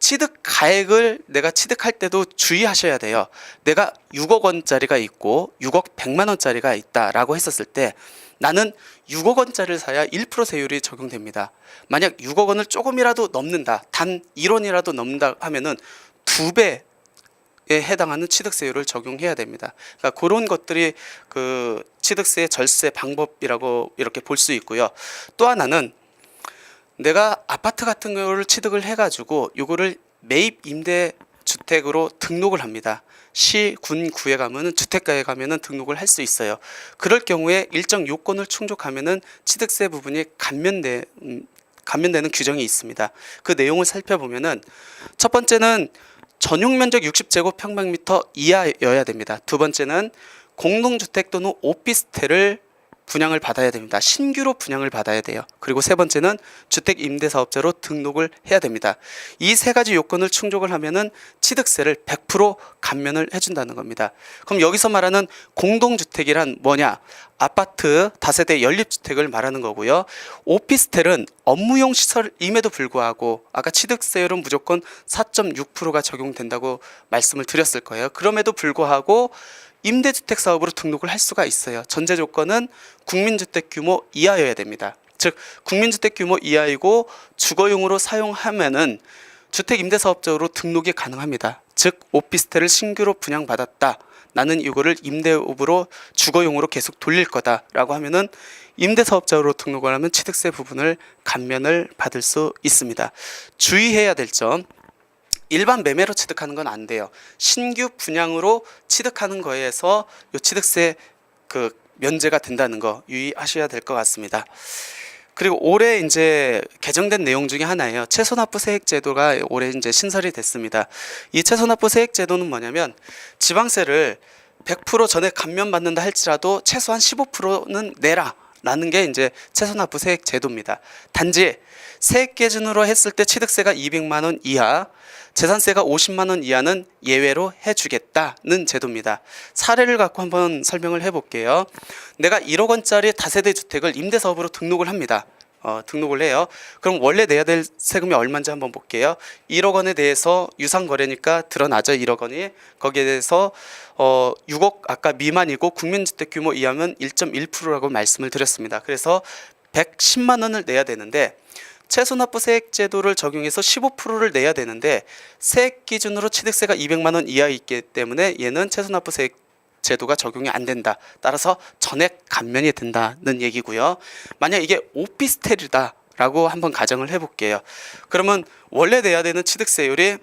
취득 가액을 내가 취득할 때도 주의하셔야 돼요. 내가 6억 원짜리가 있고 6억 100만 원짜리가 있다라고 했었을 때 나는 6억 원짜리를 사야 1% 세율이 적용됩니다. 만약 6억 원을 조금이라도 넘는다, 단 1원이라도 넘는다 하면은 2배에 해당하는 취득세율을 적용해야 됩니다. 그러니까 그런 것들이 그 취득세 절세 방법이라고 이렇게 볼 수 있고요. 또 하나는 내가 아파트 같은 거를 취득을 해가지고 요거를 매입 임대 주택으로 등록을 합니다. 시, 군, 구에 가면은 주택가에 가면은 등록을 할 수 있어요. 그럴 경우에 일정 요건을 충족하면은 취득세 부분이 감면되는 규정이 있습니다. 그 내용을 살펴보면은 첫 번째는 전용 면적 60제곱평방미터 이하여야 됩니다. 두 번째는 공동주택 또는 오피스텔을 분양을 받아야 됩니다. 신규로 분양을 받아야 돼요. 그리고 세 번째는 주택 임대사업자로 등록을 해야 됩니다. 이 세 가지 요건을 충족을 하면은 취득세를 100% 감면을 해준다는 겁니다. 그럼 여기서 말하는 공동주택이란 뭐냐? 아파트, 다세대 연립주택을 말하는 거고요. 오피스텔은 업무용 시설임에도 불구하고 아까 취득세율은 무조건 4.6%가 적용된다고 말씀을 드렸을 거예요. 그럼에도 불구하고 임대주택 사업으로 등록을 할 수가 있어요. 전제 조건은 국민주택 규모 이하여야 됩니다. 즉 국민주택 규모 이하이고 주거용으로 사용하면은 주택 임대사업자로 등록이 가능합니다. 즉 오피스텔을 신규로 분양받았다. 나는 이거를 임대업으로 주거용으로 계속 돌릴 거다라고 하면은 임대사업자로 등록을 하면 취득세 부분을 감면을 받을 수 있습니다. 주의해야 될 점. 일반 매매로 취득하는 건 안 돼요. 신규 분양으로 취득하는 거에서 요 취득세 그 면제가 된다는 거 유의하셔야 될 것 같습니다. 그리고 올해 이제 개정된 내용 중에 하나예요. 최소납부 세액 제도가 올해 이제 신설이 됐습니다. 이 최소납부 세액 제도는 뭐냐면 지방세를 100% 전액 감면받는다 할지라도 최소한 15%는 내라. 라는 게 이제 최소납부 세액 제도입니다. 단지 세액 기준으로 했을 때 취득세가 200만 원 이하, 재산세가 50만 원 이하는 예외로 해주겠다는 제도입니다. 사례를 갖고 한번 설명을 해볼게요. 내가 1억 원짜리 다세대 주택을 임대사업으로 등록을 합니다. 등록을 해요. 그럼 원래 내야 될 세금이 얼마인지 한번 볼게요. 1억 원에 대해서 유상거래니까 드러나죠. 1억 원이. 거기에 대해서 6억 아까 미만이고 국민주택 규모 이하면 1.1%라고 말씀을 드렸습니다. 그래서 110만 원을 내야 되는데 최소납부 세액 제도를 적용해서 15%를 내야 되는데 세액 기준으로 취득세가 200만 원 이하에 있기 때문에 얘는 최소납부 세액 제도가 적용이 안 된다. 따라서 전액 감면이 된다는 얘기고요. 만약 이게 오피스텔이다라고 한번 가정을 해볼게요. 그러면 원래 내야 되는 취득세율이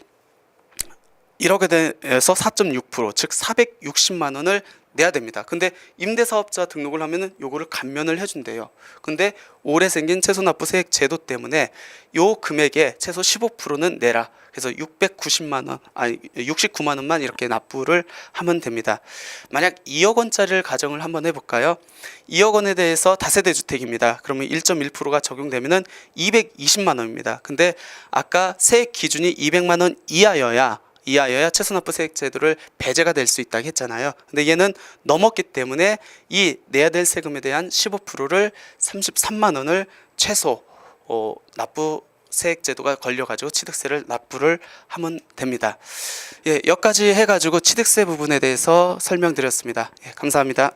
1억에 대해서 4.6%, 즉 460만 원을 내야 됩니다. 근데 임대사업자 등록을 하면은 요거를 감면을 해준대요. 근데 올해 생긴 최소납부 세액 제도 때문에 요 금액에 최소 15%는 내라. 그래서 69만 원만 이렇게 납부를 하면 됩니다. 만약 2억 원짜리를 가정을 한번 해볼까요? 2억 원에 대해서 다세대 주택입니다. 그러면 1.1%가 적용되면은 220만 원입니다. 근데 아까 세액 기준이 200만 원 이하여야 최소납부 세액 제도를 배제가 될 수 있다고 했잖아요. 근데 얘는 넘었기 때문에 이 내야 될 세금에 대한 15%를 33만 원을 최소 납부 세액 제도가 걸려가지고 취득세를 납부를 하면 됩니다. 예, 여기까지 해가지고 취득세 부분에 대해서 설명드렸습니다. 예, 감사합니다.